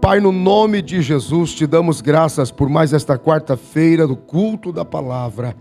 Pai, no nome de Jesus, te damos graças por mais esta quarta-feira do culto da palavra.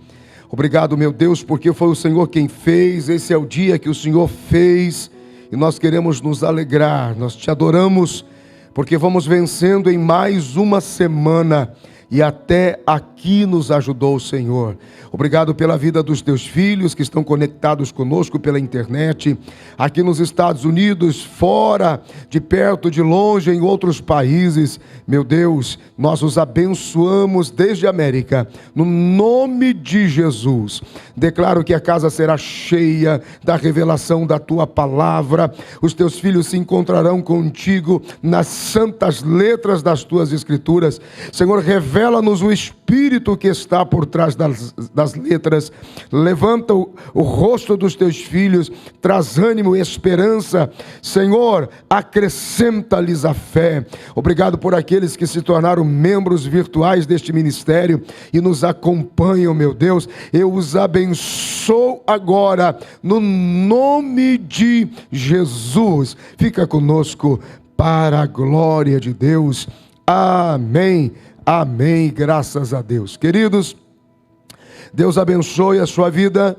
Obrigado, meu Deus, porque foi o Senhor quem fez, esse é o dia que o Senhor fez e nós queremos nos alegrar. Nós te adoramos porque vamos vencendo em mais uma semana e até aqui nos ajudou o Senhor. Obrigado pela vida dos teus filhos que estão conectados conosco pela internet, aqui nos Estados Unidos, fora, de perto, de longe, em outros países. Meu Deus, nós os abençoamos desde a América, no nome de Jesus. Declaro que a casa será cheia da revelação da tua palavra. Os teus filhos se encontrarão contigo nas santas letras das tuas escrituras. Senhor, revela-nos o Espírito que está por trás das letras. Levanta o rosto dos teus filhos, traz ânimo e esperança. Senhor, acrescenta-lhes a fé. Obrigado por aqueles que se tornaram membros virtuais deste ministério e nos acompanham, meu Deus. Eu os abençoo agora, no nome de Jesus. Fica conosco para a glória de Deus. Amém. Amém, graças a Deus. Queridos, Deus abençoe a sua vida,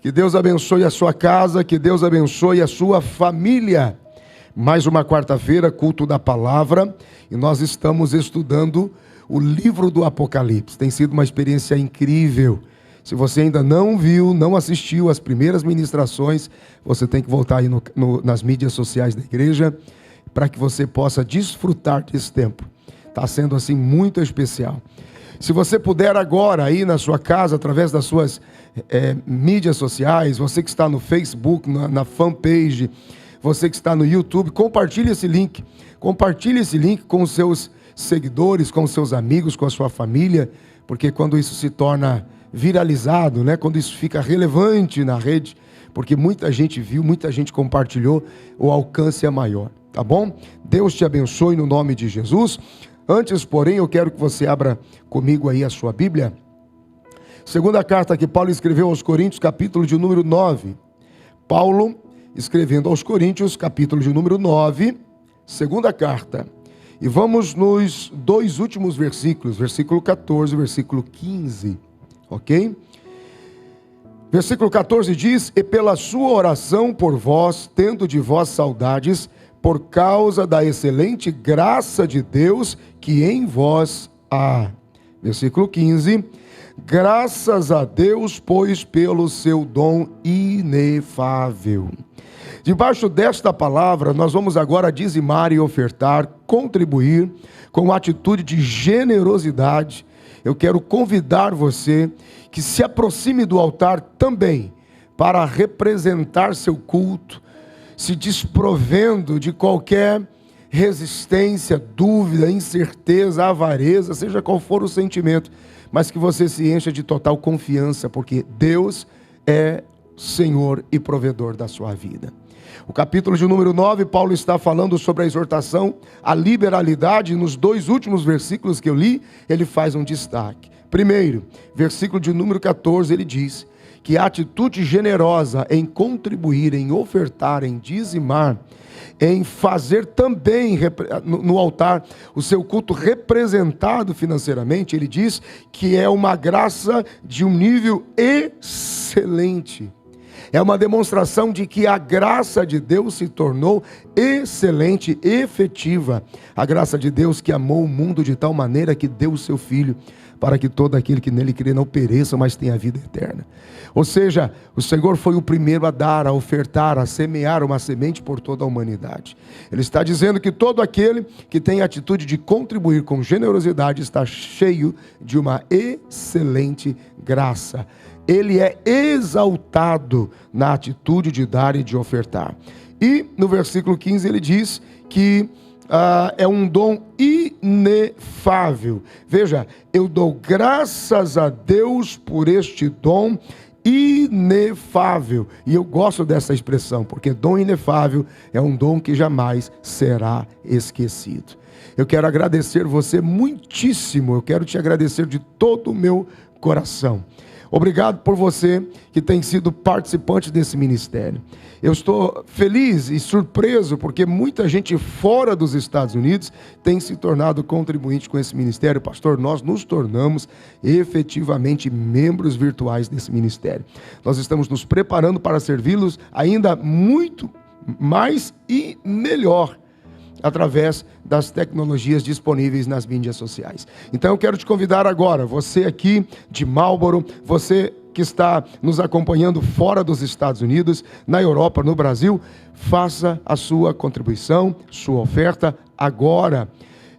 que Deus abençoe a sua casa, que Deus abençoe a sua família. Mais uma quarta-feira, culto da palavra, e nós estamos estudando o livro do Apocalipse. Tem sido uma experiência incrível. Se você ainda não viu, não assistiu às primeiras ministrações, você tem que voltar aí nas mídias sociais da igreja, para que você possa desfrutar desse tempo. Está sendo assim muito especial. Se você puder agora aí na sua casa, através das suas mídias sociais, você que está no Facebook, na fanpage, você que está no YouTube, compartilhe esse link. Compartilhe esse link com os seus seguidores, com os seus amigos, com a sua família, porque quando isso se torna viralizado, né? Quando isso fica relevante na rede, porque muita gente viu, muita gente compartilhou, o alcance é maior, tá bom? Deus te abençoe no nome de Jesus. Antes, porém, eu quero que você abra comigo aí a sua Bíblia. Segunda carta que Paulo escreveu aos Coríntios, capítulo de número 9. Paulo, escrevendo aos Coríntios, capítulo de número 9, segunda carta. E vamos nos dois últimos versículos, versículo 14 e versículo 15, ok? Versículo 14 diz: E pela sua oração por vós, tendo de vós saudades, por causa da excelente graça de Deus que em vós há. Versículo 15: Graças a Deus, pois, pelo seu dom inefável. Debaixo desta palavra, nós vamos agora dizimar e ofertar, contribuir com atitude de generosidade. Eu quero convidar você que se aproxime do altar também, para representar seu culto, se desprovendo de qualquer resistência, dúvida, incerteza, avareza, seja qual for o sentimento, mas que você se encha de total confiança, porque Deus é Senhor e provedor da sua vida. O capítulo de número 9, Paulo está falando sobre a exortação à liberalidade. Nos dois últimos versículos que eu li, ele faz um destaque. Primeiro, versículo de número 14, ele diz que a atitude generosa em contribuir, em ofertar, em dizimar, em fazer também no altar o seu culto representado financeiramente, ele diz que é uma graça de um nível excelente. É uma demonstração de que a graça de Deus se tornou excelente, efetiva. A graça de Deus que amou o mundo de tal maneira que deu o seu Filho, para que todo aquele que nele crê não pereça, mas tenha vida eterna. Ou seja, o Senhor foi o primeiro a dar, a ofertar, a semear uma semente por toda a humanidade. Ele está dizendo que todo aquele que tem a atitude de contribuir com generosidade está cheio de uma excelente graça. Ele é exaltado na atitude de dar e de ofertar. E no versículo 15 ele diz que é um dom inefável. Veja, eu dou graças a Deus por este dom inefável. E eu gosto dessa expressão, porque dom inefável é um dom que jamais será esquecido. Eu quero agradecer você muitíssimo, eu quero te agradecer de todo o meu coração. Obrigado por você que tem sido participante desse ministério. Eu estou feliz e surpreso porque muita gente fora dos Estados Unidos tem se tornado contribuinte com esse ministério. Pastor, nós nos tornamos efetivamente membros virtuais desse ministério. Nós estamos nos preparando para servi-los ainda muito mais e melhor através das tecnologias disponíveis nas mídias sociais. Então eu quero te convidar agora, você aqui de Marlborough, você que está nos acompanhando fora dos Estados Unidos, na Europa, no Brasil, faça a sua contribuição, sua oferta agora.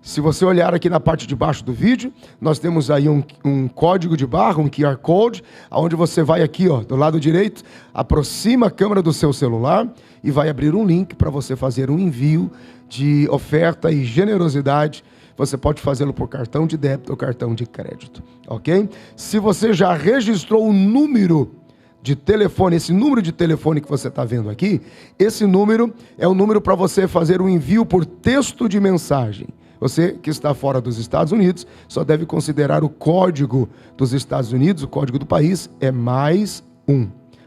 Se você olhar aqui na parte de baixo do vídeo, nós temos aí um código de barra, um QR Code, onde você vai aqui, ó, do lado direito, aproxima a câmera do seu celular e vai abrir um link para você fazer um envio de oferta e generosidade. Você pode fazê-lo por cartão de débito ou cartão de crédito, ok? Se você já registrou o número de telefone, esse número de telefone que você está vendo aqui, esse número é o número para você fazer um envio por texto de mensagem. Você que está fora dos Estados Unidos só deve considerar o código dos Estados Unidos, o código do país é +1,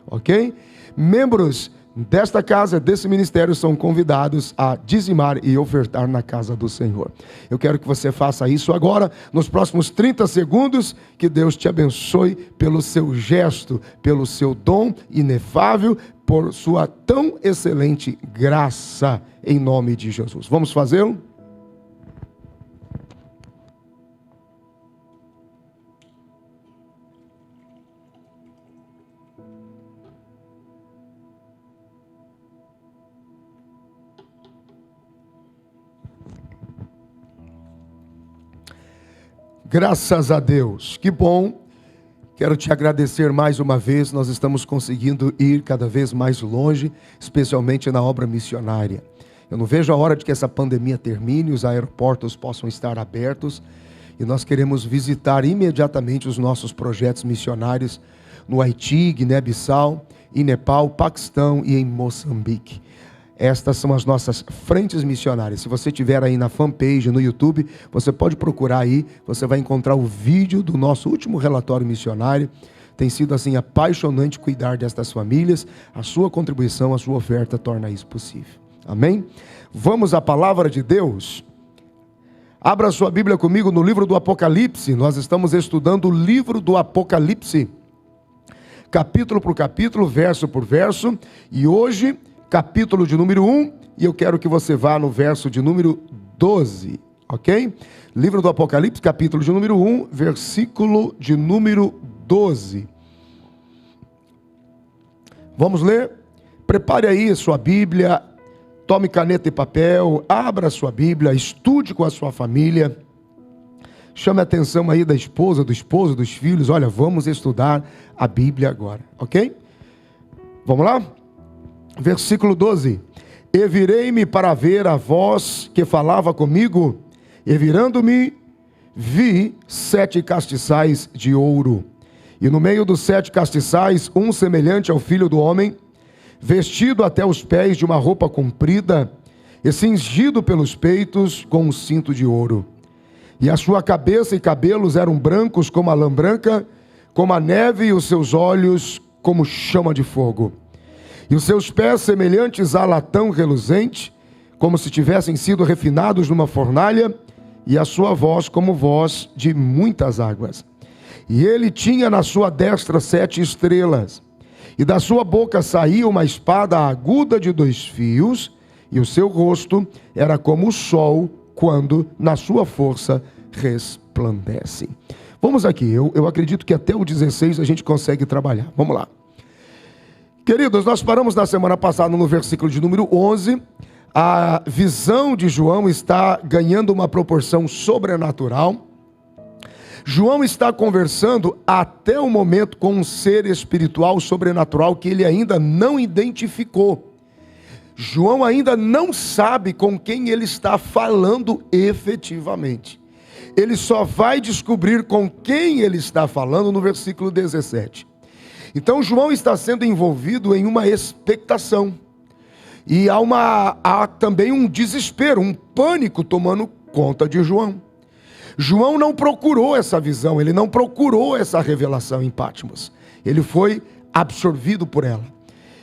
ok? Membros desta casa, desse ministério, são convidados a dizimar e ofertar na casa do Senhor. Eu quero que você faça isso agora, nos próximos 30 segundos, que Deus te abençoe pelo seu gesto, pelo seu dom inefável, por sua tão excelente graça, em nome de Jesus. Vamos fazê-lo? Graças a Deus, que bom, quero te agradecer mais uma vez, nós estamos conseguindo ir cada vez mais longe, especialmente na obra missionária. Eu não vejo a hora de que essa pandemia termine, os aeroportos possam estar abertos, e nós queremos visitar imediatamente os nossos projetos missionários no Haiti, Guiné-Bissau, em Nepal, Paquistão e em Moçambique. Estas são as nossas frentes missionárias. Se você estiver aí na fanpage, no YouTube, você pode procurar aí, você vai encontrar o vídeo do nosso último relatório missionário. Tem sido assim apaixonante cuidar destas famílias. A sua contribuição, a sua oferta torna isso possível. Amém? Vamos à palavra de Deus. Abra sua Bíblia comigo no livro do Apocalipse. Nós estamos estudando o livro do Apocalipse, capítulo por capítulo, verso por verso. E hoje, capítulo de número 1, e eu quero que você vá no verso de número 12, ok? Livro do Apocalipse, capítulo de número 1, versículo de número 12. Vamos ler? Prepare aí sua Bíblia, tome caneta e papel, abra sua Bíblia, estude com a sua família, chame a atenção aí da esposa, do esposo, dos filhos. Olha, vamos estudar a Bíblia agora, ok? Vamos lá? Versículo 12: E virei-me para ver a voz que falava comigo, e virando-me, vi 7 castiçais de ouro, e no meio dos 7 castiçais, um semelhante ao Filho do Homem, vestido até os pés de uma roupa comprida, e cingido pelos peitos com um cinto de ouro. E a sua cabeça e cabelos eram brancos como a lã branca, como a neve, e os seus olhos como chama de fogo. E os seus pés semelhantes a latão reluzente, como se tivessem sido refinados numa fornalha, e a sua voz como voz de muitas águas. E ele tinha na sua destra 7 estrelas, e da sua boca saía uma espada aguda de 2 fios, e o seu rosto era como o sol quando na sua força resplandece. Vamos aqui, eu acredito que até o 16 a gente consegue trabalhar. Vamos lá. Queridos, nós paramos na semana passada no versículo de número 11. A visão de João está ganhando uma proporção sobrenatural. João está conversando até o momento com um ser espiritual sobrenatural que ele ainda não identificou. João ainda não sabe com quem ele está falando efetivamente. Ele só vai descobrir com quem ele está falando no versículo 17. Então João está sendo envolvido em uma expectação. E há também um desespero, um pânico tomando conta de João. João não procurou essa visão, ele não procurou essa revelação em Patmos. Ele foi absorvido por ela.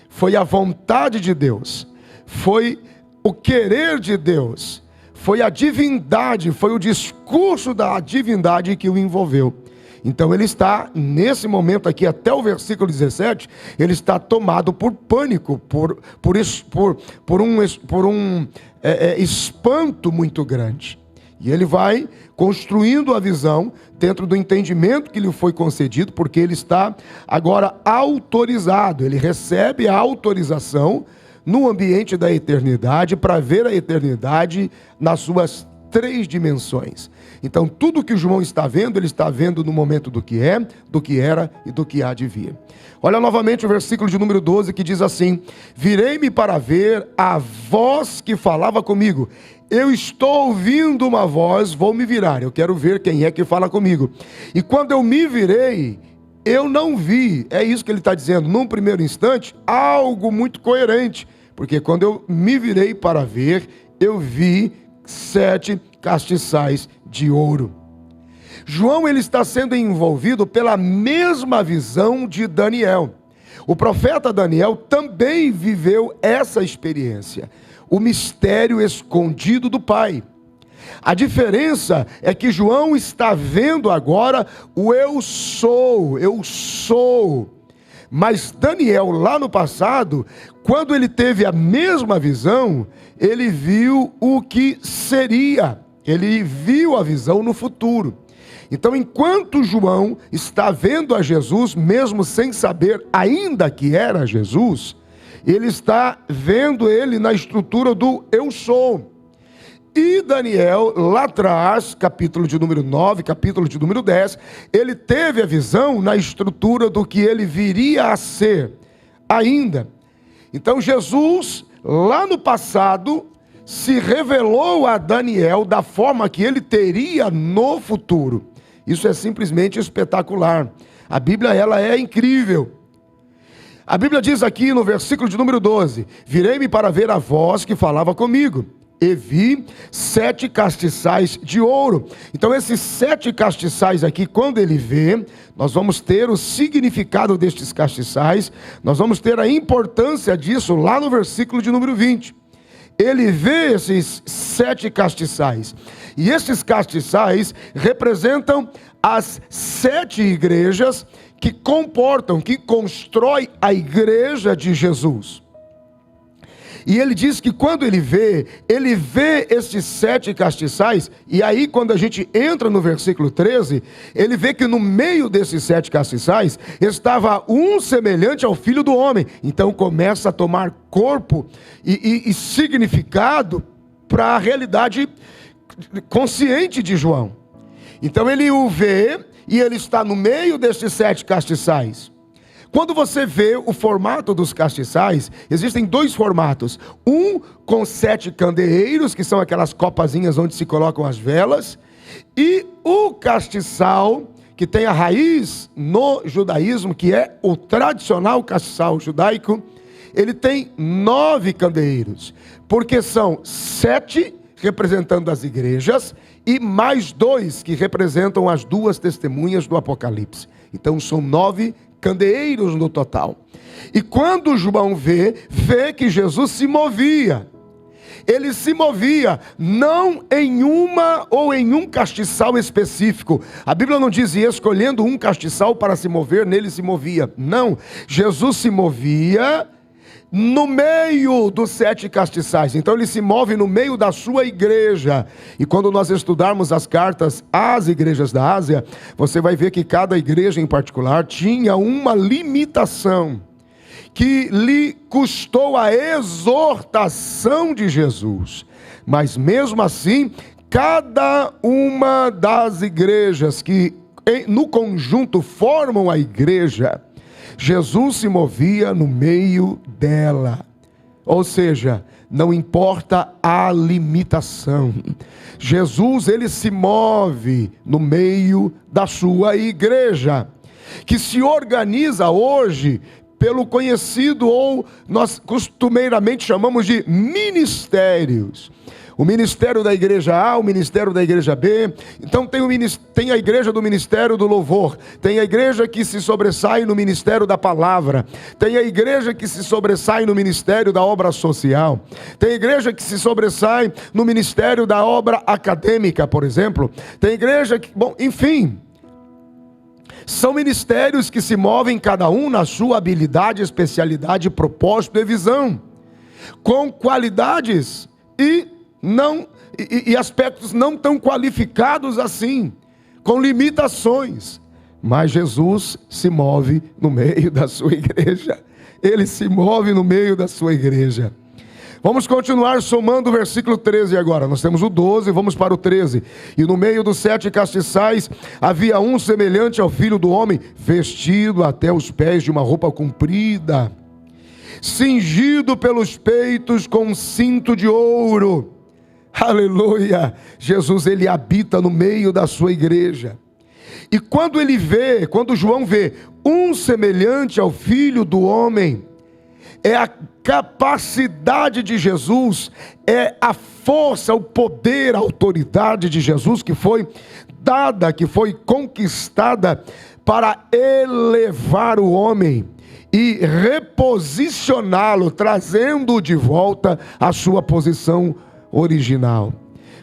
Foi a vontade de Deus, foi o querer de Deus, foi a divindade, foi o discurso da divindade que o envolveu. Então ele está, nesse momento aqui, até o versículo 17, ele está tomado por pânico, por um espanto muito grande. E ele vai construindo a visão dentro do entendimento que lhe foi concedido, porque ele está agora autorizado, ele recebe a autorização no ambiente da eternidade para ver a eternidade nas suas 3 dimensões. Então tudo que João está vendo, ele está vendo no momento do que é, do que era e do que há de vir. Olha novamente o versículo de número 12 que diz assim: virei-me para ver a voz que falava comigo. Eu estou ouvindo uma voz, vou me virar, eu quero ver quem é que fala comigo. E quando eu me virei, eu não vi, é isso que ele está dizendo, num primeiro instante, algo muito coerente. Porque quando eu me virei para ver, eu vi 7 castiçais de ouro. João, ele está sendo envolvido pela mesma visão de Daniel. O profeta Daniel também viveu essa experiência, o mistério escondido do Pai. A diferença é que João está vendo agora o eu sou. Mas Daniel, lá no passado, quando ele teve a mesma visão, ele viu o que seria, ele viu a visão no futuro. Então, enquanto João está vendo a Jesus, mesmo sem saber ainda que era Jesus, ele está vendo ele na estrutura do eu sou. E Daniel, lá atrás, capítulo de número 9, capítulo de número 10, ele teve a visão na estrutura do que ele viria a ser ainda. Então Jesus, lá no passado, se revelou a Daniel da forma que ele teria no futuro. Isso é simplesmente espetacular. A Bíblia, ela é incrível. A Bíblia diz aqui no versículo de número 12: virei-me para ver a voz que falava comigo, e vi 7 castiçais de ouro. Então esses 7 castiçais aqui, quando ele vê, nós vamos ter o significado destes castiçais, nós vamos ter a importância disso lá no versículo de número 20. Ele vê esses 7 castiçais, e esses castiçais representam as 7 igrejas que comportam, que constrói a igreja de Jesus. E ele diz que quando ele vê esses 7 castiçais, e aí quando a gente entra no versículo 13, ele vê que no meio desses 7 castiçais estava um semelhante ao Filho do Homem. Então começa a tomar corpo e significado para a realidade consciente de João. Então ele o vê e ele está no meio desses 7 castiçais. Quando você vê o formato dos castiçais, existem 2 formatos. Um com 7 candeeiros, que são aquelas copazinhas onde se colocam as velas. E o castiçal, que tem a raiz no judaísmo, que é o tradicional castiçal judaico, ele tem 9 candeeiros. Porque são 7 representando as igrejas e mais 2 que representam as 2 testemunhas do Apocalipse. Então são 9 candeeiros no total. E quando João vê que Jesus se movia. Ele se movia não em uma ou em um castiçal específico. A Bíblia não diz escolhendo um castiçal para se mover, nele se movia. Não, Jesus se movia no meio dos 7 castiçais. Então ele se move no meio da sua igreja. E quando nós estudarmos as cartas às igrejas da Ásia, você vai ver que cada igreja em particular tinha uma limitação que lhe custou a exortação de Jesus. Mas mesmo assim, cada uma das igrejas que no conjunto formam a igreja, Jesus se movia no meio dela. Ou seja, não importa a limitação. Jesus, ele se move no meio da sua igreja, que se organiza hoje pelo conhecido, ou nós costumeiramente chamamos de ministérios. O ministério da igreja A, o ministério da igreja B. Então tem a igreja do ministério do louvor. Tem a igreja que se sobressai no ministério da palavra. Tem a igreja que se sobressai no ministério da obra social. Tem a igreja que se sobressai no ministério da obra acadêmica, por exemplo. Tem igreja que, bom, enfim. São ministérios que se movem cada um na sua habilidade, especialidade, propósito e visão. Com qualidades e aspectos não tão qualificados assim, com limitações, mas Jesus se move no meio da sua igreja. Ele se move no meio da sua igreja. Vamos continuar somando o versículo 13 agora. Nós temos o 12, vamos para o 13. E no meio dos 7 castiçais havia um semelhante ao Filho do Homem, vestido até os pés de uma roupa comprida, cingido pelos peitos com um cinto de ouro. Aleluia! Jesus, ele habita no meio da sua igreja. E quando João vê um semelhante ao Filho do Homem, é a capacidade de Jesus, é a força, o poder, a autoridade de Jesus que foi dada, que foi conquistada para elevar o homem e reposicioná-lo, trazendo-o de volta à sua posição original.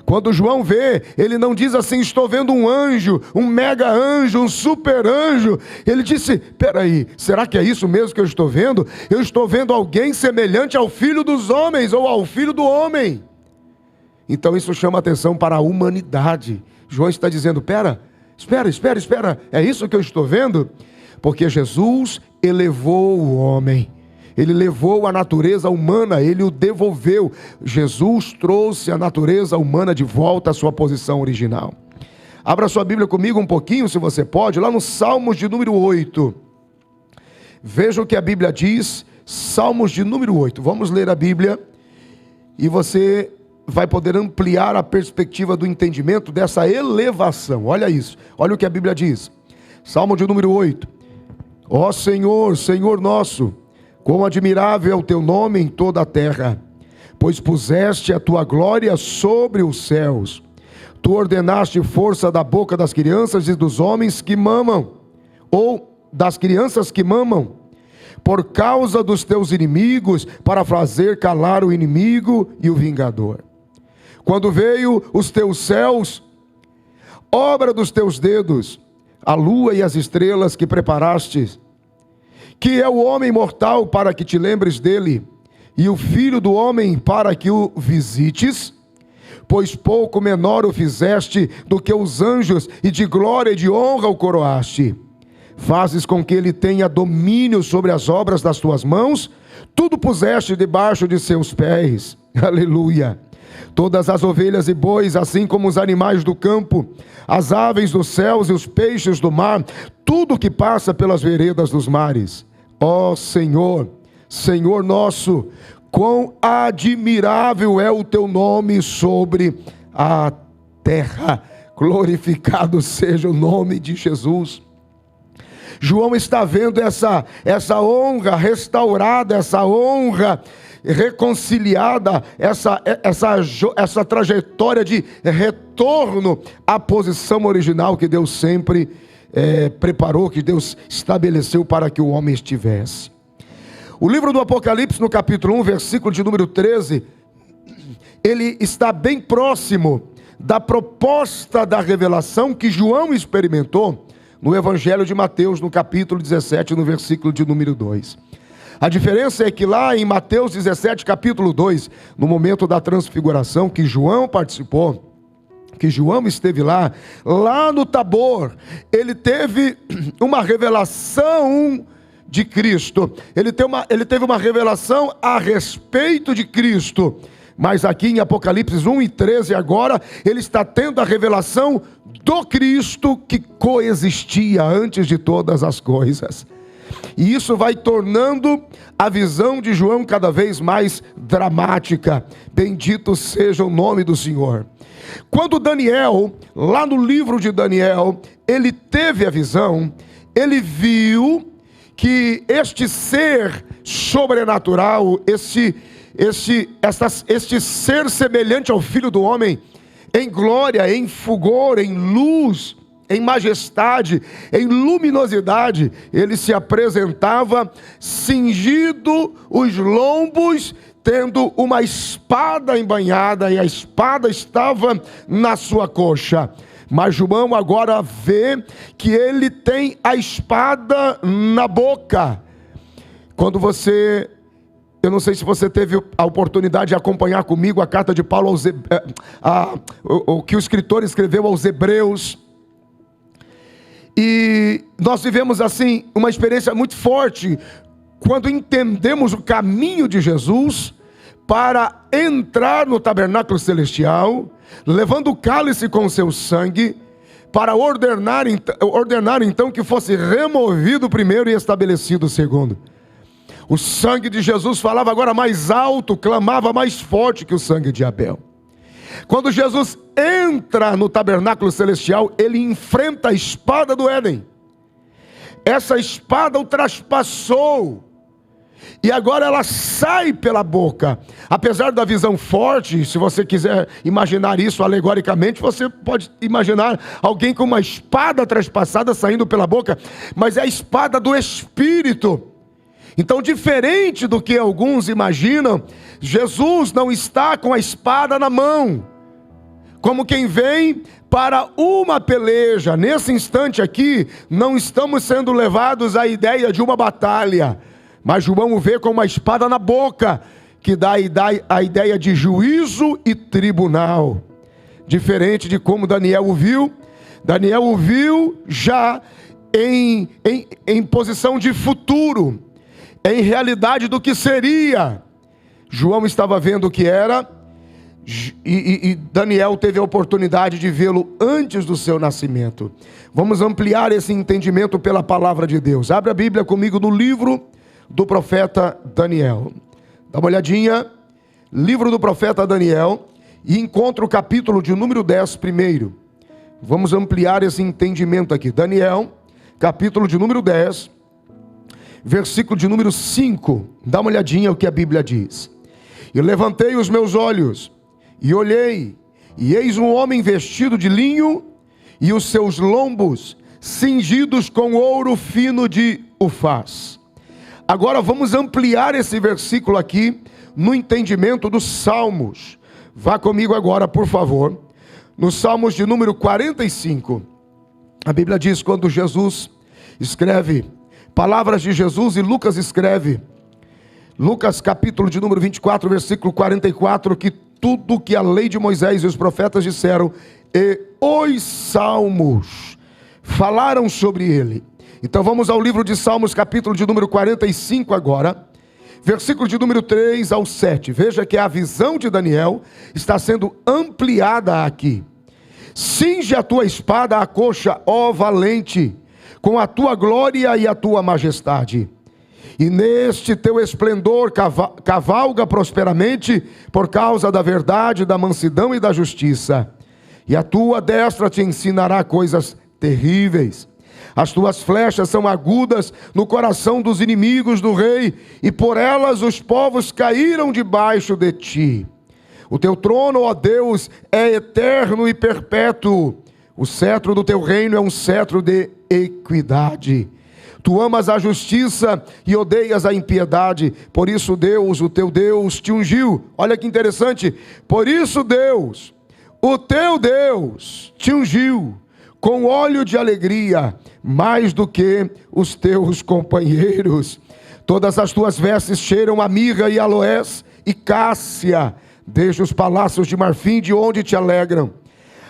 Quando João vê, ele não diz assim: estou vendo um anjo, um mega anjo, um super anjo. Ele disse: peraí, será que é isso mesmo que eu estou vendo? Eu estou vendo alguém semelhante ao Filho dos homens, ou ao Filho do homem. Então isso chama atenção para a humanidade. João está dizendo: espera, é isso que eu estou vendo? Porque Jesus elevou o homem. Ele levou a natureza humana, ele o devolveu. Jesus trouxe a natureza humana de volta à sua posição original. Abra sua Bíblia comigo um pouquinho, se você pode, lá no Salmos de número 8. Veja o que a Bíblia diz, Salmos de número 8. Vamos ler a Bíblia e você vai poder ampliar a perspectiva do entendimento dessa elevação. Olha isso, olha o que a Bíblia diz. Salmo de número 8. Ó Senhor, Senhor nosso, quão admirável é o teu nome em toda a terra, pois puseste a tua glória sobre os céus. Tu ordenaste força da boca das crianças e dos homens que mamam, ou das crianças que mamam, por causa dos teus inimigos, para fazer calar o inimigo e o vingador. Quando veio os teus céus, obra dos teus dedos, a lua e as estrelas que preparaste, que é o homem mortal para que te lembres dele, e o filho do homem para que o visites, pois pouco menor o fizeste do que os anjos, e de glória e de honra o coroaste. Fazes com que ele tenha domínio sobre as obras das tuas mãos, tudo puseste debaixo de seus pés. Aleluia! Todas as ovelhas e bois, assim como os animais do campo, as aves dos céus e os peixes do mar, tudo que passa pelas veredas dos mares. Ó Senhor, Senhor nosso, quão admirável é o teu nome sobre a terra. Glorificado seja o nome de Jesus. João está vendo essa honra restaurada, essa honra reconciliada, essa trajetória de retorno à posição original que Deus sempre preparou, que Deus estabeleceu para que o homem estivesse. O livro do Apocalipse, no capítulo 1, versículo de número 13, ele está bem próximo da proposta da revelação que João experimentou no Evangelho de Mateus, no capítulo 17, no versículo de número 2. A diferença é que lá em Mateus 17, capítulo 2, no momento da transfiguração que João participou, que João esteve lá no Tabor, ele teve uma revelação de Cristo, ele teve uma revelação a respeito de Cristo, mas aqui em Apocalipse 1 e 13 agora, ele está tendo a revelação do Cristo que coexistia antes de todas as coisas. E isso vai tornando a visão de João cada vez mais dramática. Bendito seja o nome do Senhor. Quando Daniel, lá no livro de Daniel, ele teve a visão, ele viu que este ser sobrenatural, este ser semelhante ao Filho do Homem, em glória, em fulgor, em luz, em majestade, em luminosidade, ele se apresentava cingido os lombos, tendo uma espada embainhada, e a espada estava na sua coxa. Mas João agora vê que ele tem a espada na boca. Quando eu não sei se você teve a oportunidade de acompanhar comigo a carta de Paulo o que o escritor escreveu aos Hebreus. E nós vivemos assim uma experiência muito forte quando entendemos o caminho de Jesus para entrar no tabernáculo celestial, levando o cálice com seu sangue, para ordenar então que fosse removido o primeiro e estabelecido o segundo. O sangue de Jesus falava agora mais alto, clamava mais forte que o sangue de Abel. Quando Jesus entra no tabernáculo celestial, ele enfrenta a espada do Éden. Essa espada o traspassou. E agora ela sai pela boca. Apesar da visão forte, se você quiser imaginar isso alegoricamente, você pode imaginar alguém com uma espada traspassada saindo pela boca. Mas é a espada do Espírito. Então, diferente do que alguns imaginam, Jesus não está com a espada na mão, como quem vem para uma peleja. Nesse instante aqui, não estamos sendo levados à ideia de uma batalha, mas João o vê com uma espada na boca, que dá a ideia de juízo e tribunal. Diferente de como Daniel o viu já em posição de futuro, em realidade do que seria. João estava vendo o que era, e Daniel teve a oportunidade de vê-lo antes do seu nascimento. Vamos ampliar esse entendimento pela palavra de Deus. Abre a Bíblia comigo no livro do profeta Daniel. Dá uma olhadinha, livro do profeta Daniel, e encontra o capítulo de número 10 primeiro. Vamos ampliar esse entendimento aqui. Daniel, capítulo de número 10, versículo de número 5. Dá uma olhadinha o que a Bíblia diz. E levantei os meus olhos, e olhei, e eis um homem vestido de linho, e os seus lombos cingidos com ouro fino de Ufaz. Agora vamos ampliar esse versículo aqui no entendimento dos Salmos. Vá comigo agora, por favor, nos Salmos de número 45. A Bíblia diz, quando Jesus escreve palavras de Jesus, e Lucas escreve, Lucas capítulo de número 24, versículo 44, que tudo que a lei de Moisés e os profetas disseram, e os Salmos falaram sobre ele. Então vamos ao livro de Salmos, capítulo de número 45 agora, versículo de número 3 ao 7. Veja que a visão de Daniel está sendo ampliada aqui. Cinge a tua espada à coxa, ó valente, com a tua glória e a tua majestade. E neste teu esplendor cavalga prosperamente, por causa da verdade, da mansidão e da justiça. E a tua destra te ensinará coisas terríveis. As tuas flechas são agudas no coração dos inimigos do rei, e por elas os povos caíram debaixo de ti. O teu trono, ó Deus, é eterno e perpétuo. O cetro do teu reino é um cetro de equidade. Tu amas a justiça e odeias a impiedade. Por isso Deus, o teu Deus, te ungiu. Olha que interessante. Por isso Deus, o teu Deus, te ungiu com óleo de alegria, mais do que os teus companheiros. Todas as tuas vestes cheiram a mirra e aloés e cássia, desde os palácios de marfim, de onde te alegram.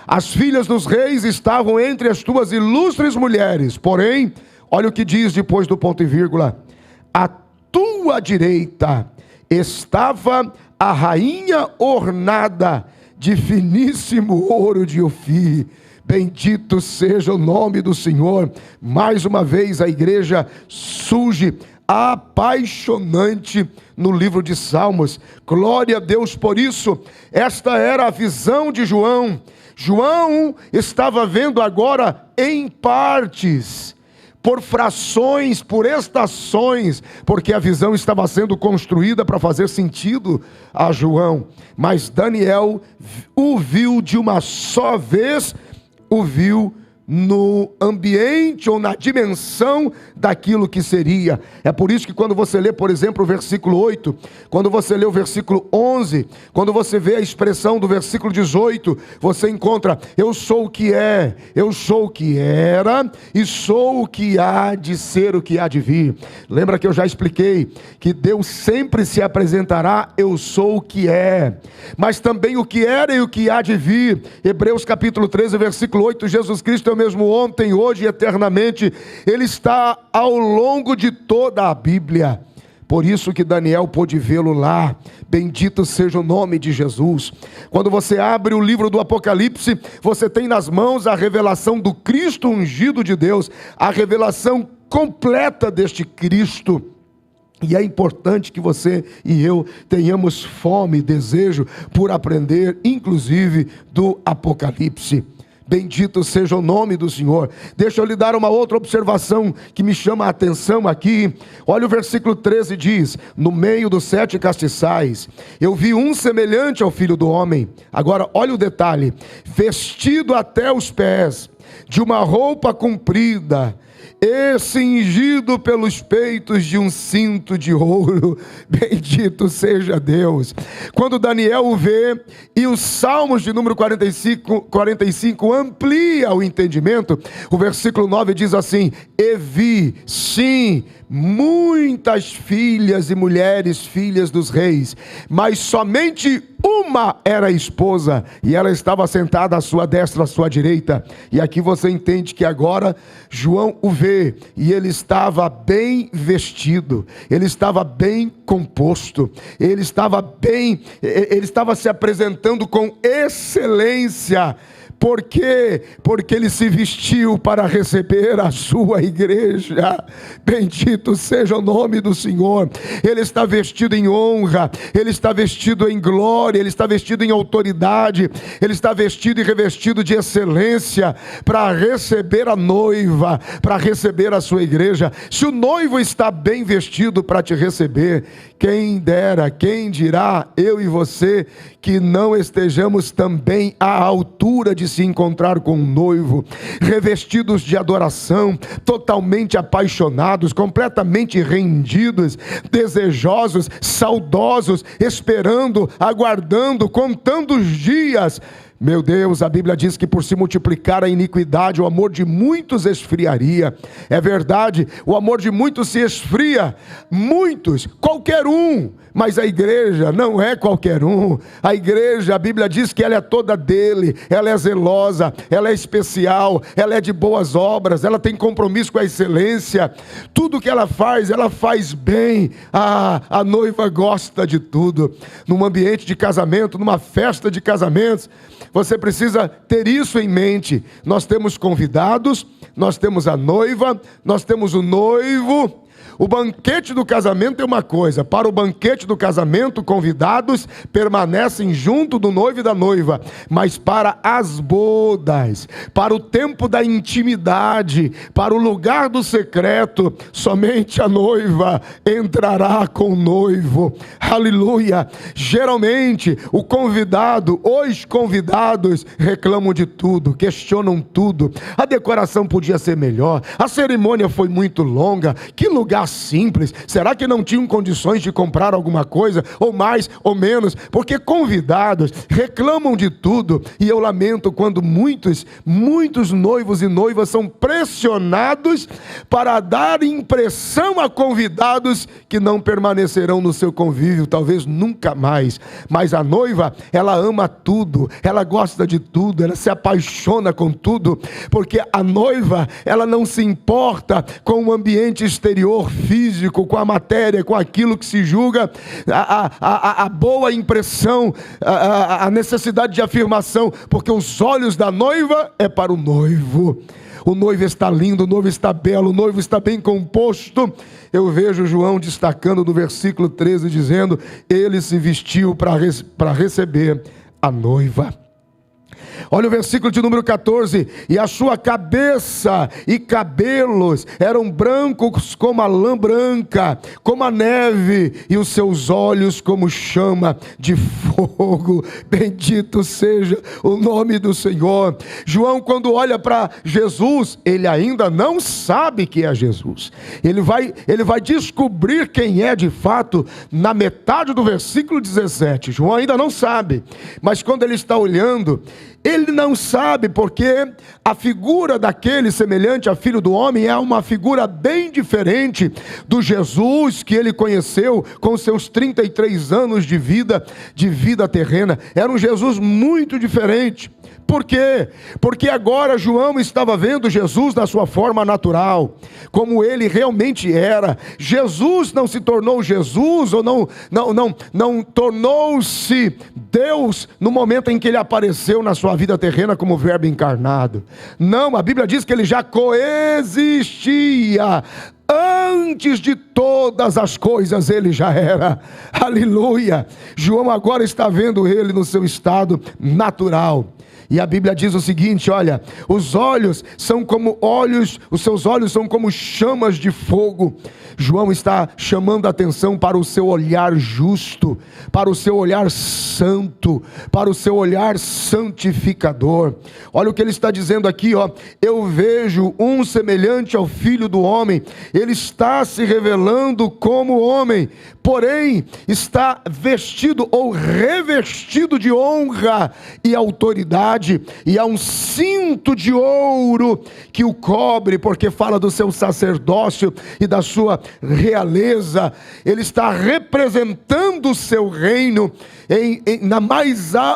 As filhas dos reis estavam entre as tuas ilustres mulheres, porém, olha o que diz depois do ponto e vírgula, à tua direita estava a rainha ornada de finíssimo ouro de Ofir. Bendito seja o nome do Senhor. Mais uma vez a igreja surge apaixonante no livro de Salmos. Glória a Deus por isso. Esta era a visão de João. João estava vendo agora em partes, por frações, por estações, porque a visão estava sendo construída para fazer sentido a João. Mas Daniel o viu de uma só vez, o viu no ambiente ou na dimensão daquilo que seria. É por isso que quando você lê, por exemplo, o versículo 8, quando você lê o versículo 11, quando você vê a expressão do versículo 18, você encontra: eu sou o que é, eu sou o que era e sou o que há de ser, o que há de vir. Lembra que eu já expliquei que Deus sempre se apresentará: eu sou o que é, mas também o que era e o que há de vir. Hebreus capítulo 13, versículo 8, Jesus Cristo é o mesmo ontem, hoje e eternamente. Ele está ao longo de toda a Bíblia. Por isso que Daniel pôde vê-lo lá. Bendito seja o nome de Jesus. Quando você abre o livro do Apocalipse, você tem nas mãos a revelação do Cristo ungido de Deus, a revelação completa deste Cristo. E é importante que você e eu tenhamos fome e desejo por aprender, inclusive, do Apocalipse. Bendito seja o nome do Senhor. Deixa eu lhe dar uma outra observação que me chama a atenção aqui. Olha o versículo 13, diz: no meio dos 7 castiçais, eu vi um semelhante ao Filho do Homem. Agora, olha o detalhe: vestido até os pés, de uma roupa comprida, e cingido pelos peitos de um cinto de ouro. Bendito seja Deus. Quando Daniel o vê, e os Salmos de número 45 amplia o entendimento, o versículo 9 diz assim: e vi, sim, muitas filhas e mulheres, filhas dos reis, mas somente uma era esposa, e ela estava sentada à sua destra, à sua direita. E aqui você entende que agora João o vê, e ele estava bem vestido, ele estava bem composto, ele estava se apresentando com excelência. Por quê? Porque ele se vestiu para receber a sua igreja. Bendito seja o nome do Senhor. Ele está vestido em honra, ele está vestido em glória, ele está vestido em autoridade, ele está vestido e revestido de excelência para receber a noiva, para receber a sua igreja. Se o noivo está bem vestido para te receber, quem dera, quem dirá, eu e você, que não estejamos também à altura de se encontrar com um noivo, revestidos de adoração, totalmente apaixonados, completamente rendidos, desejosos, saudosos, esperando, aguardando, contando os dias. Meu Deus, a Bíblia diz que por se multiplicar a iniquidade, o amor de muitos esfriaria. É verdade, o amor de muitos se esfria. Muitos, qualquer um. Mas a igreja não é qualquer um. A igreja, a Bíblia diz que ela é toda dele. Ela é zelosa, ela é especial, ela é de boas obras, ela tem compromisso com a excelência. Tudo que ela faz bem. A noiva gosta de tudo. Num ambiente de casamento, numa festa de casamentos, você precisa ter isso em mente. Nós temos convidados, nós temos a noiva, nós temos o noivo. O banquete do casamento é uma coisa. Para o banquete do casamento, convidados permanecem junto do noivo e da noiva. Mas para as bodas, para o tempo da intimidade, para o lugar do secreto, somente a noiva entrará com o noivo. Aleluia! Geralmente, o convidado, os convidados reclamam de tudo, questionam tudo. A decoração podia ser melhor, a cerimônia foi muito longa, que lugar simples, será que não tinham condições de comprar alguma coisa, ou mais ou menos? Porque convidados reclamam de tudo, e eu lamento quando muitos noivos e noivas são pressionados para dar impressão a convidados que não permanecerão no seu convívio, talvez nunca mais. Mas a noiva, ela ama tudo, ela gosta de tudo, ela se apaixona com tudo, porque a noiva, ela não se importa com o ambiente exterior físico, com a matéria, com aquilo que se julga a boa impressão, a necessidade de afirmação, porque os olhos da noiva é para o noivo. O noivo está lindo, o noivo está belo, o noivo está bem composto. Eu vejo João destacando no versículo 13, dizendo: ele se vestiu para receber a noiva. Olha o versículo de número 14: e a sua cabeça e cabelos eram brancos como a lã branca, como a neve, e os seus olhos como chama de fogo. Bendito seja o nome do Senhor. João, quando olha para Jesus, ele ainda não sabe que é Jesus. Ele vai descobrir quem é de fato na metade do versículo 17. João ainda não sabe, mas quando ele está olhando, ele não sabe, porque a figura daquele semelhante a filho do homem é uma figura bem diferente do Jesus que ele conheceu com seus 33 anos de vida terrena. Era um Jesus muito diferente. Por quê? Porque agora João estava vendo Jesus na sua forma natural, como ele realmente era. Jesus não se tornou Jesus, ou não tornou-se Deus no momento em que ele apareceu na sua vida terrena como verbo encarnado. Não, a Bíblia diz que ele já coexistia. Antes de todas as coisas ele já era. Aleluia. João agora está vendo ele no seu estado natural. E a Bíblia diz o seguinte, olha: os seus olhos são como chamas de fogo. João está chamando a atenção para o seu olhar justo, para o seu olhar santo, para o seu olhar santificador. Olha o que ele está dizendo aqui, ó: eu vejo um semelhante ao Filho do Homem. Ele está se revelando como homem, porém está vestido ou revestido de honra e autoridade, e há um cinto de ouro que o cobre, porque fala do seu sacerdócio e da sua realeza. Ele está representando o seu reino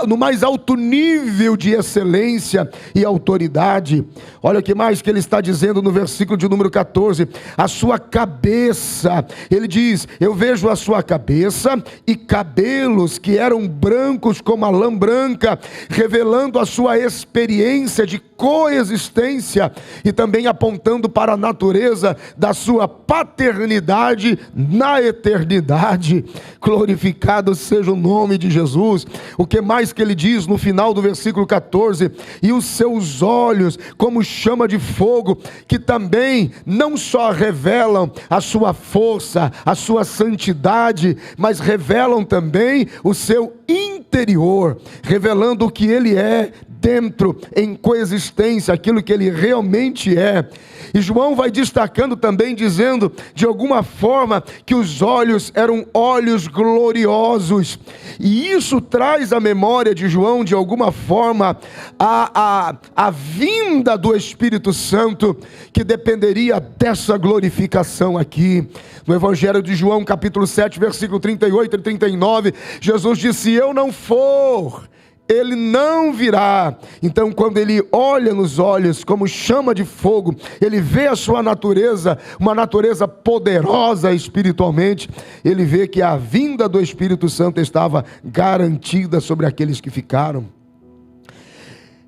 no mais alto nível de excelência e autoridade. Olha o que mais que ele está dizendo no versículo de número 14: a sua cabeça, ele diz: eu vejo a sua cabeça e cabelos que eram brancos como a lã branca, revelando a sua experiência de coexistência e também apontando para a natureza da sua paternidade na eternidade. Glorificado seja o nome de Jesus. O que mais que ele diz no final do versículo 14: e os seus olhos como chama de fogo, que também não só revelam a sua força, a sua santidade, mas revelam também o seu interior, revelando o que ele é dentro, em coexistência, aquilo que ele realmente é. E João vai destacando também, dizendo de alguma forma que os olhos eram olhos gloriosos, e isso traz à memória de João de alguma forma a vinda do Espírito Santo, que dependeria dessa glorificação aqui. No Evangelho de João, capítulo 7, versículo 38 e 39, Jesus disse: se eu não for, ele não virá. Então, quando ele olha nos olhos como chama de fogo, ele vê a sua natureza, uma natureza poderosa espiritualmente. Ele vê que a vinda do Espírito Santo estava garantida sobre aqueles que ficaram.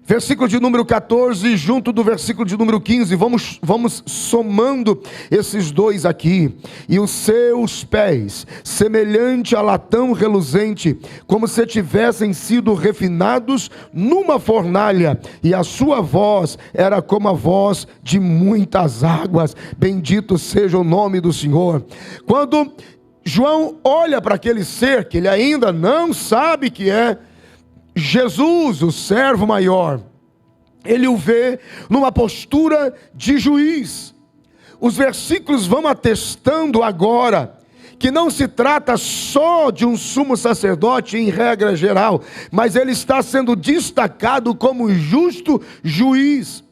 Versículo de número 14, junto do versículo de número 15, vamos somando esses dois aqui. E os seus pés, semelhante a latão reluzente, como se tivessem sido refinados numa fornalha, e a sua voz era como a voz de muitas águas. Bendito seja o nome do Senhor. Quando João olha para aquele ser que ele ainda não sabe que é Jesus, o servo maior, ele o vê numa postura de juiz. Os versículos vão atestando agora que não se trata só de um sumo sacerdote em regra geral, mas ele está sendo destacado como justo juiz.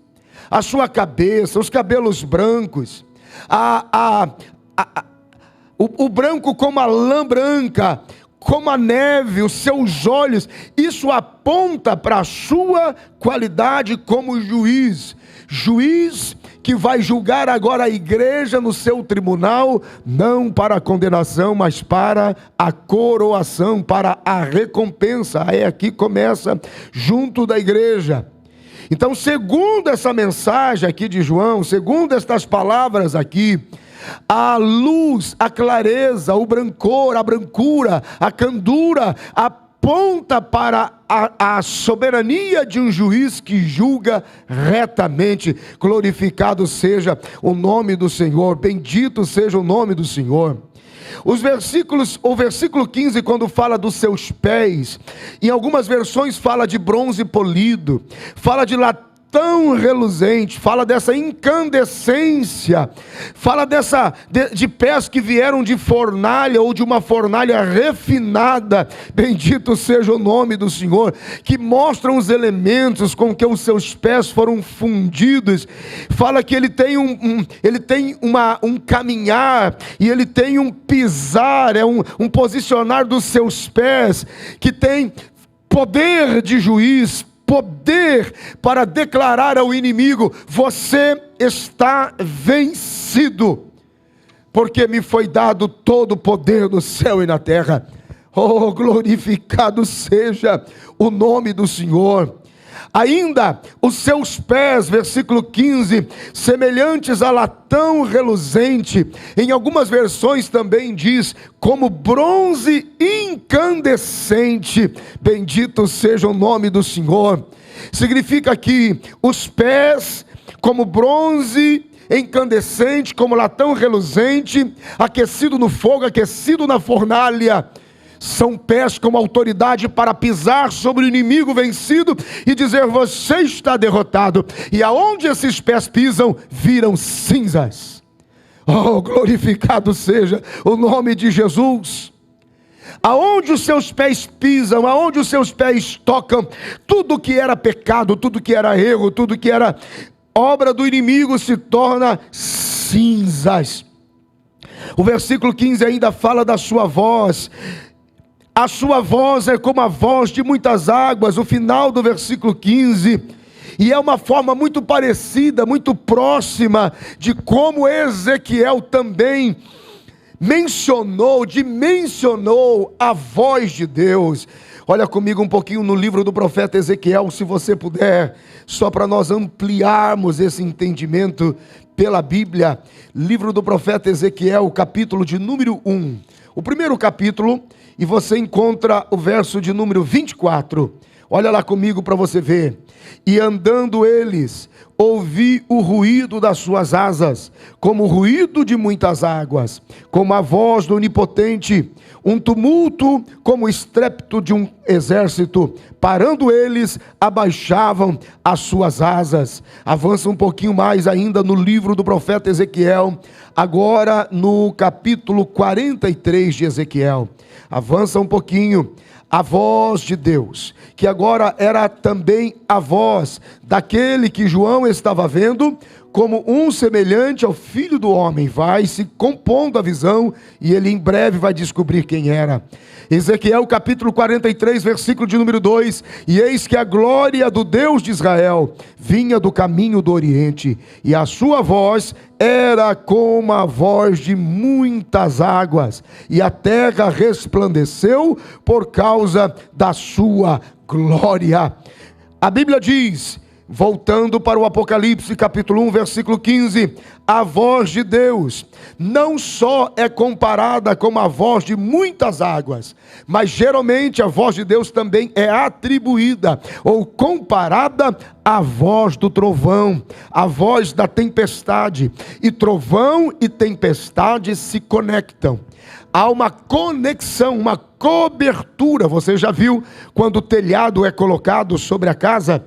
A sua cabeça, os cabelos brancos, o branco como a lã branca, como a neve, os seus olhos, isso aponta para a sua qualidade como juiz. Juiz que vai julgar agora a igreja no seu tribunal, não para a condenação, mas para a coroação, para a recompensa. Aí aqui começa junto da igreja. Então, segundo essa mensagem aqui de João, segundo estas palavras aqui, a luz, a clareza, o brancor, a brancura, a candura, a aponta para a soberania de um juiz que julga retamente. Glorificado seja o nome do Senhor, bendito seja o nome do Senhor. O versículo 15, quando fala dos seus pés, em algumas versões fala de bronze polido, fala de latão reluzente, fala dessa incandescência, fala de pés que vieram de fornalha ou de uma fornalha refinada. Bendito seja o nome do Senhor, que mostram os elementos com que os seus pés foram fundidos. Fala que ele tem um caminhar, e ele tem um pisar, um posicionar dos seus pés, que tem poder de juiz, poder para declarar ao inimigo: você está vencido, porque me foi dado todo o poder no céu e na terra. Oh, glorificado seja o nome do Senhor. Ainda os seus pés, versículo 15, semelhantes a latão reluzente. Em algumas versões também diz, como bronze incandescente. Bendito seja o nome do Senhor. Significa que os pés como bronze incandescente, como latão reluzente, aquecido no fogo, aquecido na fornalha. São pés com autoridade para pisar sobre o inimigo vencido e dizer: você está derrotado. E aonde esses pés pisam, viram cinzas. Oh, glorificado seja o nome de Jesus. Aonde os seus pés pisam, aonde os seus pés tocam, tudo que era pecado, tudo que era erro, tudo que era obra do inimigo se torna cinzas. O versículo 15 ainda fala da sua voz. A sua voz é como a voz de muitas águas, o final do versículo 15, e é uma forma muito parecida, muito próxima, de como Ezequiel também dimensionou a voz de Deus. Olha comigo um pouquinho no livro do profeta Ezequiel, se você puder, só para nós ampliarmos esse entendimento pela Bíblia. Livro do profeta Ezequiel, capítulo de número 1, o primeiro capítulo, e você encontra o verso de número 24. Olha lá comigo para você ver. E andando eles, ouvi o ruído das suas asas, como o ruído de muitas águas, como a voz do Onipotente, um tumulto como o estrépito de um exército. Parando eles, abaixavam as suas asas. Avança um pouquinho mais ainda no livro do profeta Ezequiel, agora no capítulo 43 de Ezequiel. Avança um pouquinho. A voz de Deus, que agora era também a voz daquele que João estava vendo, como um semelhante ao Filho do Homem, vai se compondo a visão, e ele em breve vai descobrir quem era. Ezequiel capítulo 43, versículo de número 2, e eis que a glória do Deus de Israel vinha do caminho do Oriente, e a sua voz era como a voz de muitas águas, e a terra resplandeceu por causa da sua glória. A Bíblia diz, voltando para o Apocalipse capítulo 1, versículo 15, a voz de Deus não só é comparada com a voz de muitas águas, mas geralmente a voz de Deus também é atribuída ou comparada à voz do trovão, à voz da tempestade. E trovão e tempestade se conectam. Há uma conexão, uma cobertura. Você já viu quando o telhado é colocado sobre a casa?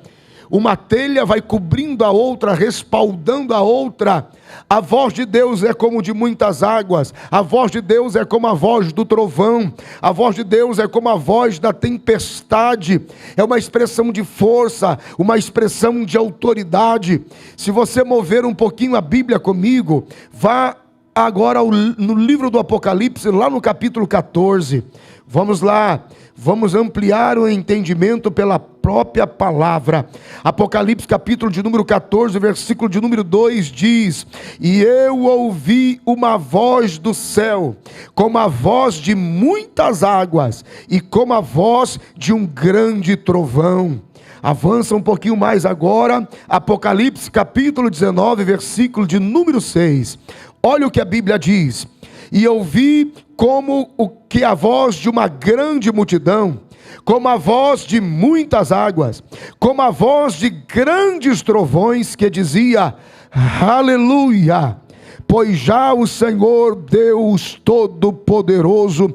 Uma telha vai cobrindo a outra, respaldando a outra. A voz de Deus é como de muitas águas. A voz de Deus é como a voz do trovão. A voz de Deus é como a voz da tempestade. É uma expressão de força, uma expressão de autoridade. Se você mover um pouquinho a Bíblia comigo, vá agora no livro do Apocalipse, lá no capítulo 14. Vamos lá, vamos ampliar o entendimento pela própria palavra. Apocalipse capítulo de número 14, versículo de número 2 diz: e eu ouvi uma voz do céu, como a voz de muitas águas, e como a voz de um grande trovão. Avança um pouquinho mais agora, Apocalipse capítulo 19, versículo de número 6. Olha o que a Bíblia diz: e ouvi como o que a voz de uma grande multidão, como a voz de muitas águas, como a voz de grandes trovões, que dizia: aleluia, pois já o Senhor Deus Todo-Poderoso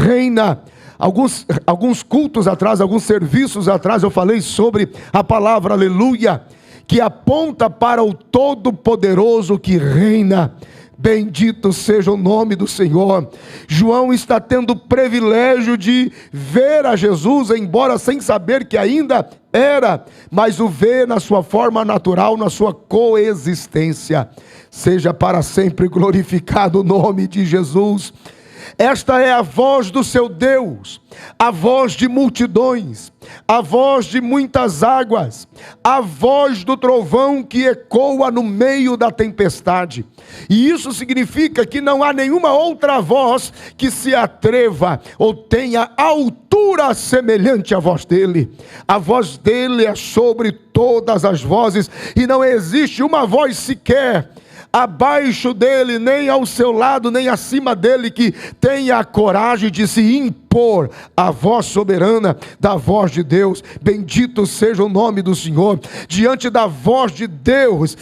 reina. Alguns cultos atrás, alguns serviços atrás, eu falei sobre a palavra aleluia, que aponta para o Todo-Poderoso que reina. Bendito seja o nome do Senhor. João está tendo o privilégio de ver a Jesus, embora sem saber que ainda era, mas o vê na sua forma natural, na sua coexistência. Seja para sempre glorificado o nome de Jesus. Esta é a voz do seu Deus, a voz de multidões, a voz de muitas águas, a voz do trovão que ecoa no meio da tempestade. E isso significa que não há nenhuma outra voz que se atreva ou tenha altura semelhante à voz dele. A voz dele é sobre todas as vozes, e não existe uma voz sequer abaixo dele, nem ao seu lado, nem acima dele, que tenha a coragem de se impor à voz soberana da voz de Deus. Bendito seja o nome do Senhor. Diante da voz de Deus,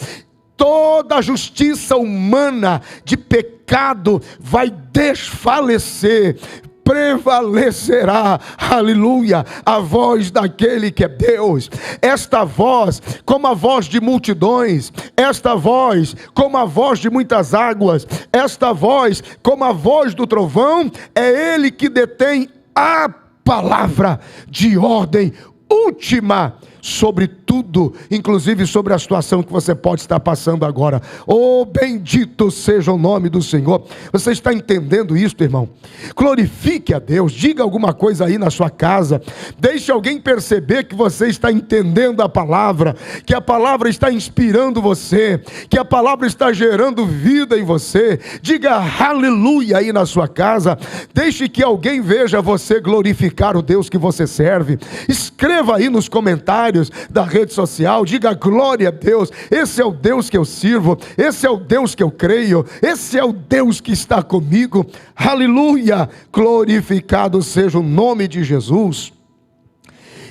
toda a justiça humana de pecado vai desfalecer, prevalecerá, aleluia, a voz daquele que é Deus. Esta voz, como a voz de multidões, esta voz, como a voz de muitas águas, esta voz, como a voz do trovão, é ele que detém a palavra de ordem última sobre tudo, inclusive sobre a situação que você pode estar passando agora. Oh, bendito seja o nome do Senhor. Você está entendendo isso, irmão? Glorifique a Deus. Diga alguma coisa aí na sua casa. Deixe alguém perceber que você está entendendo a palavra, que a palavra está inspirando você, que a palavra está gerando vida em você. Diga aleluia aí na sua casa. Deixe que alguém veja você glorificar o Deus que você serve. Escreva aí nos comentários da rede social, diga glória a Deus. Esse é o Deus que eu sirvo, esse é o Deus que eu creio, esse é o Deus que está comigo. Aleluia, glorificado seja o nome de Jesus.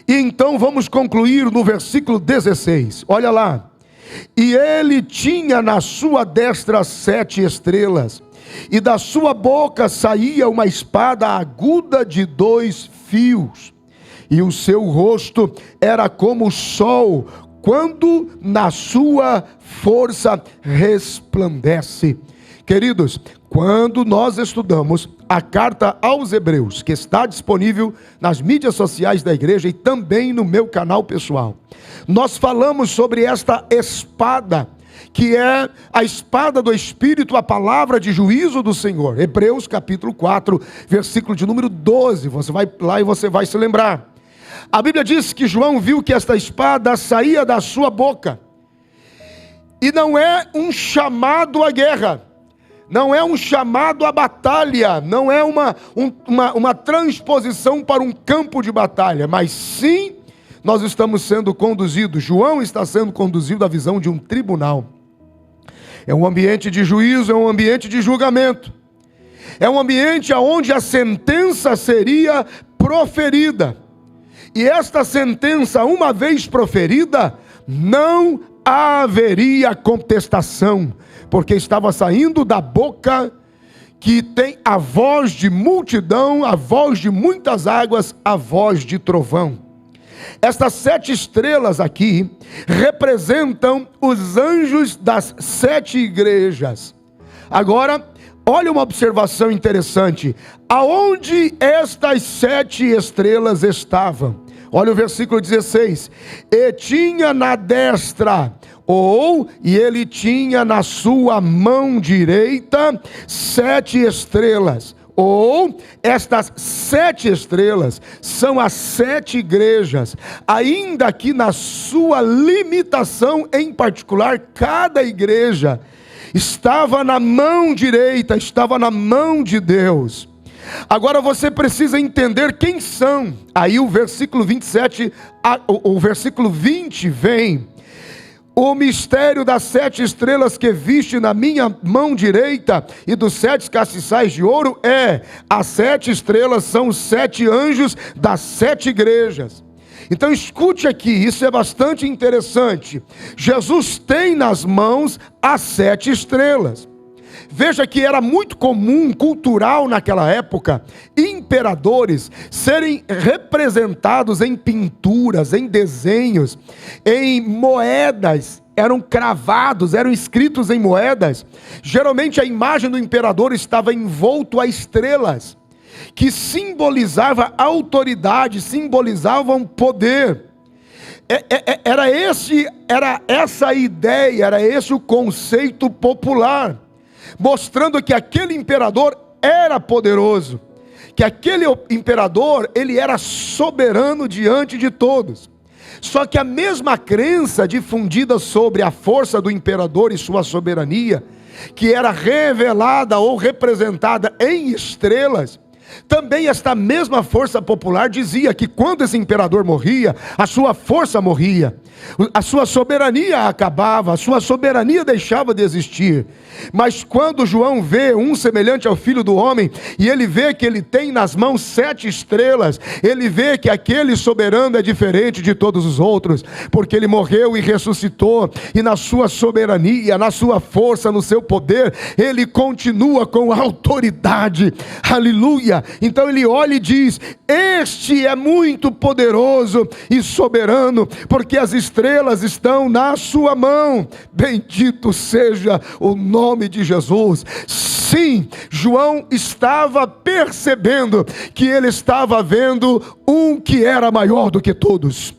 E então vamos concluir no versículo 16, olha lá: e ele tinha na sua destra 7 estrelas, e da sua boca saía uma espada aguda de 2 fios, e o seu rosto era como o sol, quando na sua força resplandece. Queridos, quando nós estudamos a carta aos Hebreus, que está disponível nas mídias sociais da igreja e também no meu canal pessoal, nós falamos sobre esta espada, que é a espada do Espírito, a palavra de juízo do Senhor. Hebreus capítulo 4, versículo de número 12, você vai lá e você vai se lembrar. A Bíblia diz que João viu que esta espada saía da sua boca, e não é um chamado à guerra, não é um chamado à batalha, não é uma transposição para um campo de batalha, mas sim, nós estamos sendo conduzidos, João está sendo conduzido à visão de um tribunal. É um ambiente de juízo, é um ambiente de julgamento, é um ambiente onde a sentença seria proferida. E esta sentença, uma vez proferida, não haveria contestação, porque estava saindo da boca que tem a voz de multidão, a voz de muitas águas, a voz de trovão. Estas 7 estrelas aqui representam os anjos das 7 igrejas. Agora, olha uma observação interessante. Aonde estas 7 estrelas estavam? Olha o versículo 16. E tinha na destra, e ele tinha na sua mão direita 7 estrelas. Estas 7 estrelas são as 7 igrejas, ainda que na sua limitação em particular, cada igreja estava na mão direita, estava na mão de Deus. Agora você precisa entender quem são. Aí o versículo 27, o versículo 20 vem. O mistério das 7 estrelas que viste na minha mão direita e dos 7 castiçais de ouro as 7 estrelas são os 7 anjos das 7 igrejas. Então escute aqui, isso é bastante interessante. Jesus tem nas mãos as 7 estrelas. Veja que era muito comum, cultural naquela época, imperadores serem representados em pinturas, em desenhos, em moedas, eram cravados, eram escritos em moedas. Geralmente a imagem do imperador estava envolto a estrelas, que simbolizava autoridade, simbolizavam poder. Era essa a ideia, era esse o conceito popular, mostrando que aquele imperador era poderoso, que aquele imperador, ele era soberano diante de todos. Só que a mesma crença difundida sobre a força do imperador e sua soberania, que era revelada ou representada em estrelas, também esta mesma força popular dizia que quando esse imperador morria, a sua força morria, a sua soberania acabava, a sua soberania deixava de existir. Mas quando João vê um semelhante ao Filho do Homem, e ele vê que ele tem nas mãos 7 estrelas, ele vê que aquele soberano é diferente de todos os outros, porque ele morreu e ressuscitou, e na sua soberania, na sua força, no seu poder, ele continua com autoridade, aleluia. Então ele olha e diz: este é muito poderoso e soberano, porque as estrelas estão na sua mão. Bendito seja o nome de Jesus. Sim, João estava percebendo que ele estava vendo um que era maior do que todos,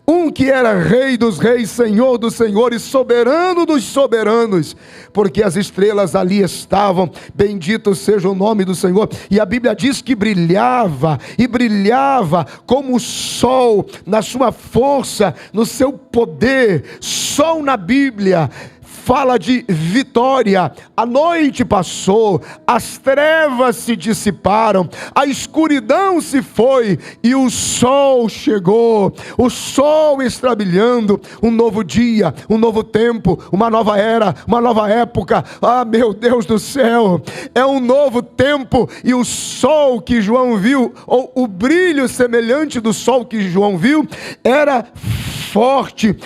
um que era Rei dos reis, Senhor dos senhores, soberano dos soberanos, porque as estrelas ali estavam. Bendito seja o nome do Senhor. E a Bíblia diz que brilhava, e brilhava como o sol, na sua força, no seu poder. Sol na Bíblia fala de vitória. A noite passou, as trevas se dissiparam, a escuridão se foi e o sol chegou. O sol está brilhando, um novo dia, um novo tempo, uma nova era, uma nova época. Ah, meu Deus do céu, é um novo tempo. E o sol que João viu, ou o brilho semelhante do sol que João viu, era forte,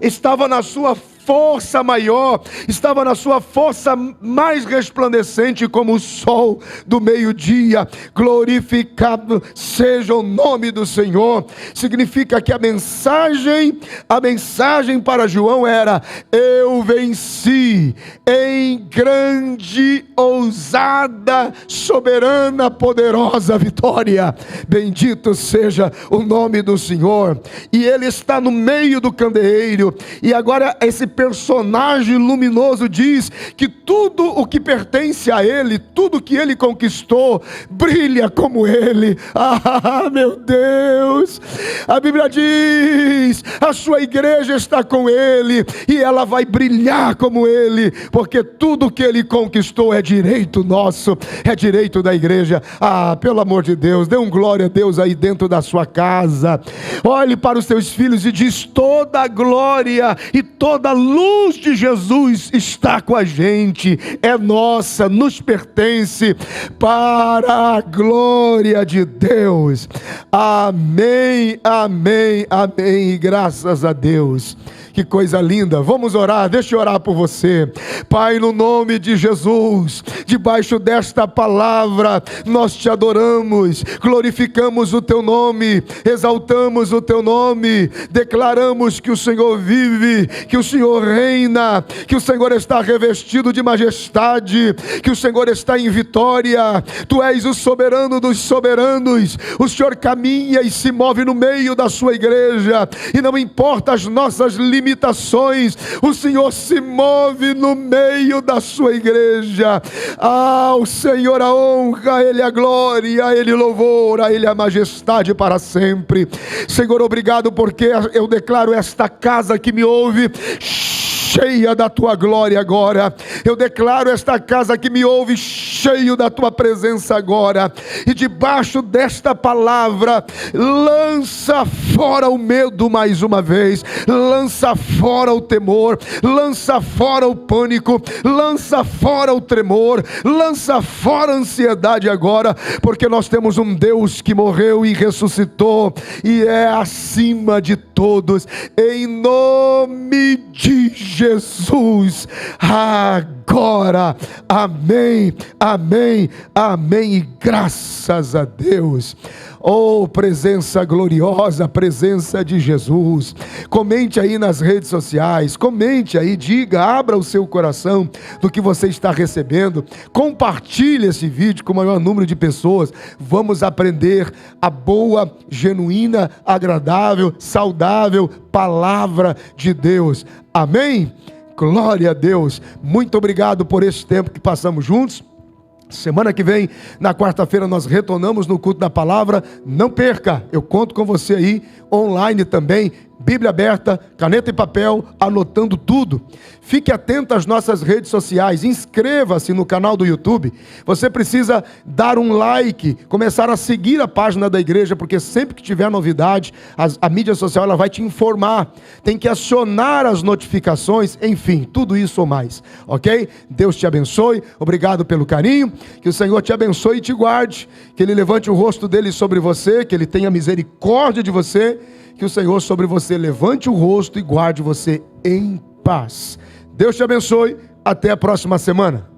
estava na sua força maior, estava na sua força mais resplandecente, como o sol do meio-dia. Glorificado seja o nome do Senhor. Significa que a mensagem para João era: eu venci em grande, ousada, soberana, poderosa vitória. Bendito seja o nome do Senhor. E ele está no meio do candeeiro, e agora esse personagem luminoso diz que tudo o que pertence a ele, tudo que ele conquistou, brilha como ele. Ah, meu Deus! A Bíblia diz: a sua igreja está com ele, e ela vai brilhar como ele, porque tudo que ele conquistou é direito nosso, é direito da igreja. Ah, pelo amor de Deus, dê um glória a Deus aí dentro da sua casa. Olhe para os seus filhos e diz: toda a glória e toda a luz de Jesus está com a gente, é nossa, nos pertence, para a glória de Deus. Amém, amém, amém, graças a Deus. Que coisa linda. Vamos orar, deixa eu orar por você. Pai, no nome de Jesus, debaixo desta palavra, nós te adoramos, glorificamos o teu nome, exaltamos o teu nome, declaramos que o Senhor vive, que o Senhor reina, que o Senhor está revestido de majestade, que o Senhor está em vitória. Tu és o soberano dos soberanos. O Senhor caminha e se move no meio da sua igreja, e não importa as nossas limitações, o Senhor se move no meio da sua igreja. Ao Senhor a honra, a Ele a glória, a Ele o louvor, a Ele a majestade para sempre. Senhor, obrigado, porque eu declaro esta casa que me ouve cheia da tua glória agora. Eu declaro esta casa que me ouve cheia cheio da tua presença agora, e debaixo desta palavra, lança fora o medo mais uma vez, lança fora o temor, lança fora o pânico, lança fora o tremor, lança fora a ansiedade agora, porque nós temos um Deus que morreu e ressuscitou, e é acima de todos, em nome de Jesus, agora, amém, amém, amém, e graças a Deus. Oh, presença gloriosa, presença de Jesus. Comente aí nas redes sociais, comente aí, diga, abra o seu coração do que você está recebendo, compartilhe esse vídeo com o maior número de pessoas. Vamos aprender a boa, genuína, agradável, saudável palavra de Deus. Amém? Glória a Deus. Muito obrigado por esse tempo que passamos juntos. Semana que vem, na quarta-feira, nós retornamos no culto da palavra. Não perca, eu conto com você aí, online também, Bíblia aberta, caneta e papel, anotando tudo. Fique atento às nossas redes sociais, inscreva-se no canal do YouTube. Você precisa dar um like, começar a seguir a página da igreja, porque sempre que tiver novidade, a mídia social ela vai te informar. Tem que acionar as notificações, enfim, tudo isso ou mais, ok? Deus te abençoe, obrigado pelo carinho, que o Senhor te abençoe e te guarde, que Ele levante o rosto dele sobre você, que Ele tenha misericórdia de você, que o Senhor sobre você levante o rosto e guarde você em paz. Deus te abençoe, até a próxima semana.